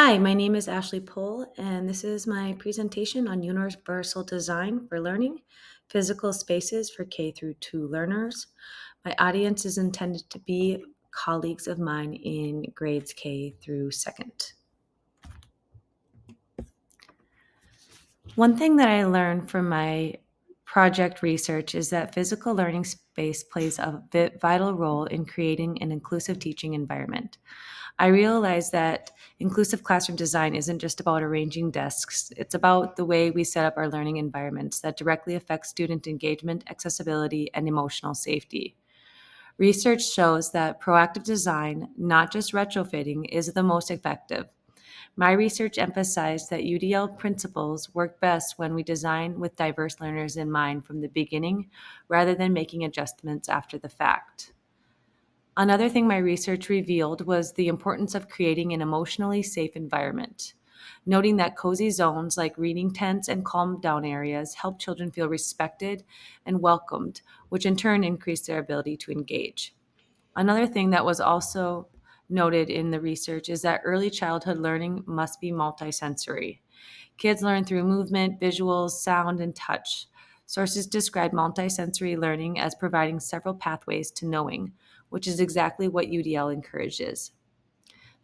Hi, my name is Ashley Pohl, and this is my presentation on universal design for learning, physical spaces for K through 2 learners. My audience is intended to be colleagues of mine in grades K through 2nd. One thing that I learned from my project research is that physical learning space plays a vital role in creating an inclusive teaching environment. I realized that inclusive classroom design isn't just about arranging desks, it's about the way we set up our learning environments that directly affect student engagement, accessibility, and emotional safety. Research shows that proactive design, not just retrofitting, is the most effective. My research emphasized that UDL principles work best when we design with diverse learners in mind from the beginning rather than making adjustments after the fact. Another thing my research revealed was the importance of creating an emotionally safe environment, noting that cozy zones like reading tents and calm down areas help children feel respected and welcomed, which in turn increase their ability to engage. Another thing that was also noted in the research is that early childhood learning must be multisensory. Kids learn through movement, visuals, sound, and touch. Sources describe multisensory learning as providing several pathways to knowing, which is exactly what UDL encourages.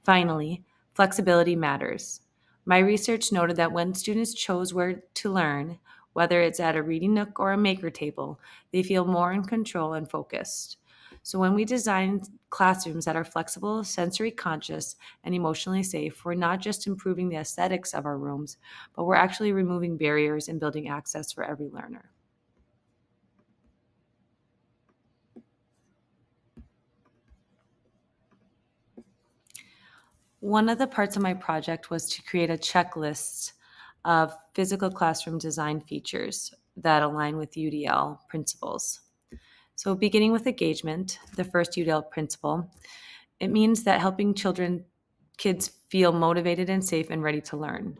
Finally, flexibility matters. My research noted that when students chose where to learn, whether it's at a reading nook or a maker table, they feel more in control and focused. So when we design classrooms that are flexible, sensory conscious, and emotionally safe, we're not just improving the aesthetics of our rooms, but we're actually removing barriers and building access for every learner. One of the parts of my project was to create a checklist of physical classroom design features that align with UDL principles. So, beginning with engagement, the first UDL principle, it means that helping kids feel motivated and safe and ready to learn.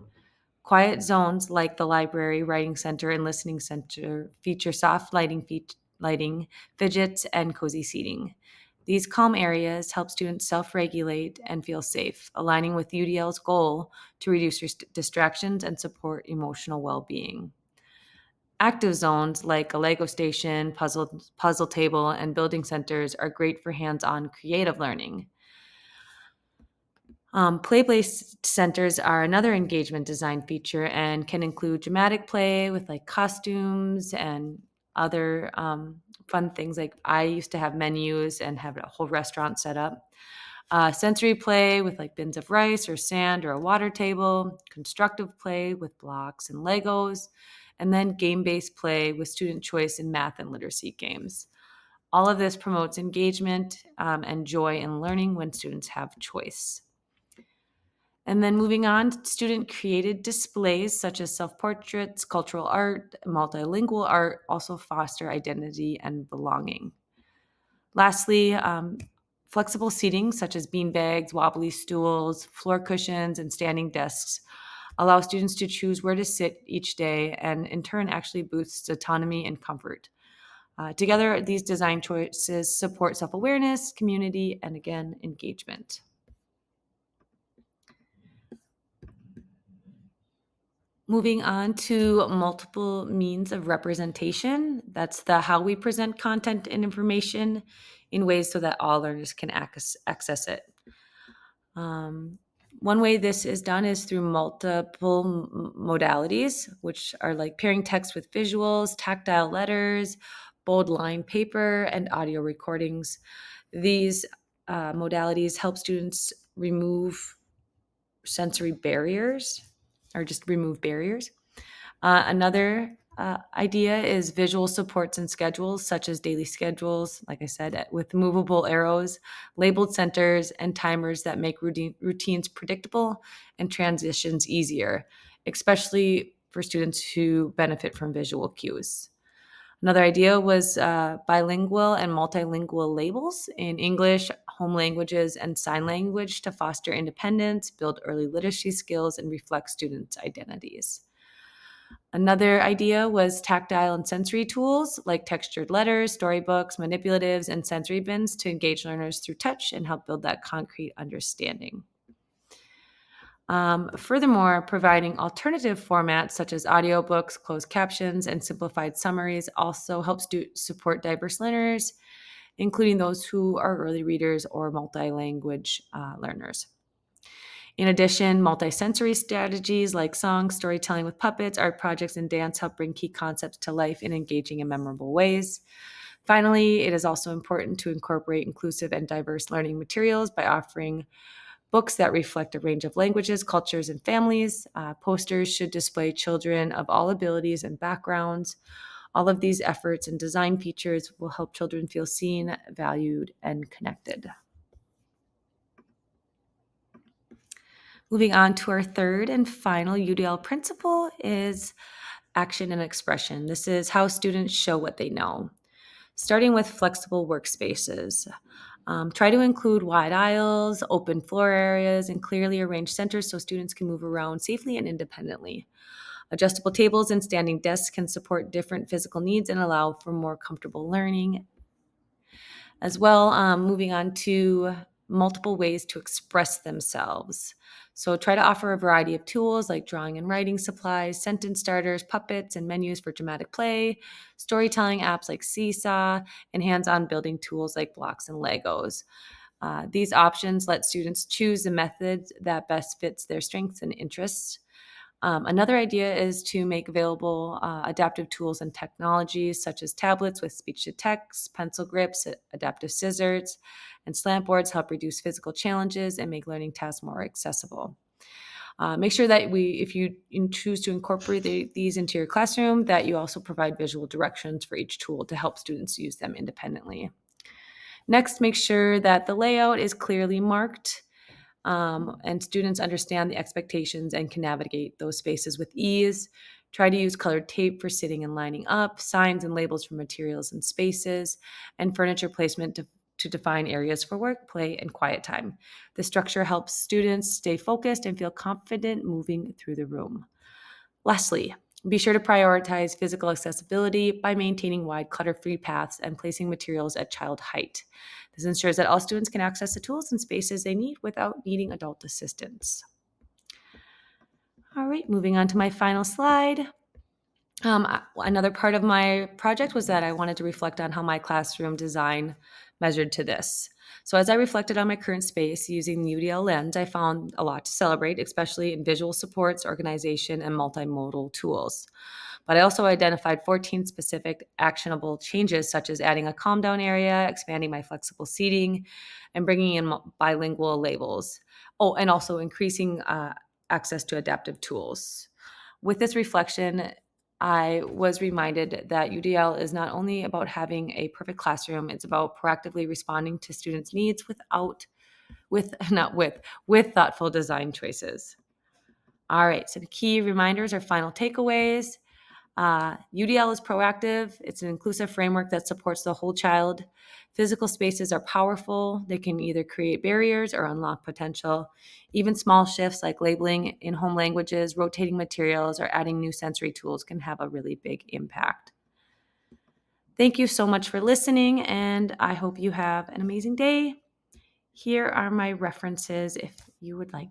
Quiet zones like the library, writing center, and listening center feature soft lighting, fidgets, and cozy seating. These calm areas help students self regulate and feel safe, aligning with UDL's goal to reduce distractions and support emotional well being. Active zones like a Lego station, puzzle table, and building centers are great for hands on creative learning. Play-based centers are another engagement design feature and can include dramatic play with like costumes and other fun things. Like I used to have menus and have a whole restaurant set up. Sensory play with like bins of rice or sand or a water table. Constructive play with blocks and Legos. And then game-based play with student choice in math and literacy games. All of this promotes engagement and joy in learning when students have choice. And then moving on, student created displays such as self portraits, cultural art, multilingual art also foster identity and belonging. Lastly, flexible seating such as bean bags, wobbly stools, floor cushions, and standing desks allow students to choose where to sit each day and in turn actually boosts autonomy and comfort. Together, these design choices support self awareness, community, and again, engagement. Moving on to multiple means of representation. That's the how we present content and information in ways so that all learners can access it. Um, One way this is done is through multiple modalities, which are like pairing text with visuals, tactile letters, bold line paper, and audio recordings. These modalities help students remove sensory barriers or just remove barriers. Another idea is visual supports and schedules, such as daily schedules, like I said, with movable arrows, labeled centers, and timers that make routines predictable and transitions easier, especially for students who benefit from visual cues. Another idea was bilingual and multilingual labels in English, home languages, and sign language to foster independence, build early literacy skills, and reflect students' identities. Another idea was tactile and sensory tools like textured letters, storybooks, manipulatives, and sensory bins to engage learners through touch and help build that concrete understanding. Furthermore, providing alternative formats such as audiobooks, closed captions, and simplified summaries also helps to support diverse learners, including those who are early readers or multi-language learners. In addition, multisensory strategies like songs, storytelling with puppets, art projects, and dance help bring key concepts to life in engaging and memorable ways. Finally, it is also important to incorporate inclusive and diverse learning materials by offering books that reflect a range of languages, cultures, and families. Posters should display children of all abilities and backgrounds. All of these efforts and design features will help children feel seen, valued, and connected. Moving on to our third and final UDL principle is action and expression. This is how students show what they know. Starting with flexible workspaces. Try to include wide aisles, open floor areas, and clearly arranged centers so students can move around safely and independently. Adjustable tables and standing desks can support different physical needs and allow for more comfortable learning. As well, moving on to multiple ways to express themselves. So try to offer a variety of tools like drawing and writing supplies, sentence starters, puppets, and menus for dramatic play, storytelling apps like Seesaw, and hands-on building tools like blocks and Legos. These options let students choose the method that best fits their strengths and interests. Another idea is to make available adaptive tools and technologies such as tablets with speech to text, pencil grips, adaptive scissors, and slant boards help reduce physical challenges and make learning tasks more accessible. Make sure that if you choose to incorporate these into your classroom, that you also provide visual directions for each tool to help students use them independently. Next, make sure that the layout is clearly marked and students understand the expectations and can navigate those spaces with ease. Try to use colored tape for sitting and lining up, signs and labels for materials and spaces, and furniture placement to define areas for work, play, and quiet time. The structure helps students stay focused and feel confident moving through the room. Lastly, be sure to prioritize physical accessibility by maintaining wide, clutter-free paths and placing materials at child height. This ensures that all students can access the tools and spaces they need without needing adult assistance. All right, moving on to my final slide. Another part of my project was that I wanted to reflect on how my classroom design measured to this. So as I reflected on my current space using the UDL lens, I found a lot to celebrate, especially in visual supports, organization, and multimodal tools. But I also identified 14 specific actionable changes, such as adding a calm down area, expanding my flexible seating, and bringing in bilingual labels. Oh, and also increasing access to adaptive tools. With this reflection, I was reminded that UDL is not only about having a perfect classroom, it's about proactively responding to students' needs with not with thoughtful design choices. All right, so the key reminders or final takeaways. UDL is proactive. It's an inclusive framework that supports the whole child. Physical spaces are powerful. They can either create barriers or unlock potential. Even small shifts like labeling in home languages, rotating materials, or adding new sensory tools can have a really big impact. Thank you so much for listening, and I hope you have an amazing day. Here are my references if you would like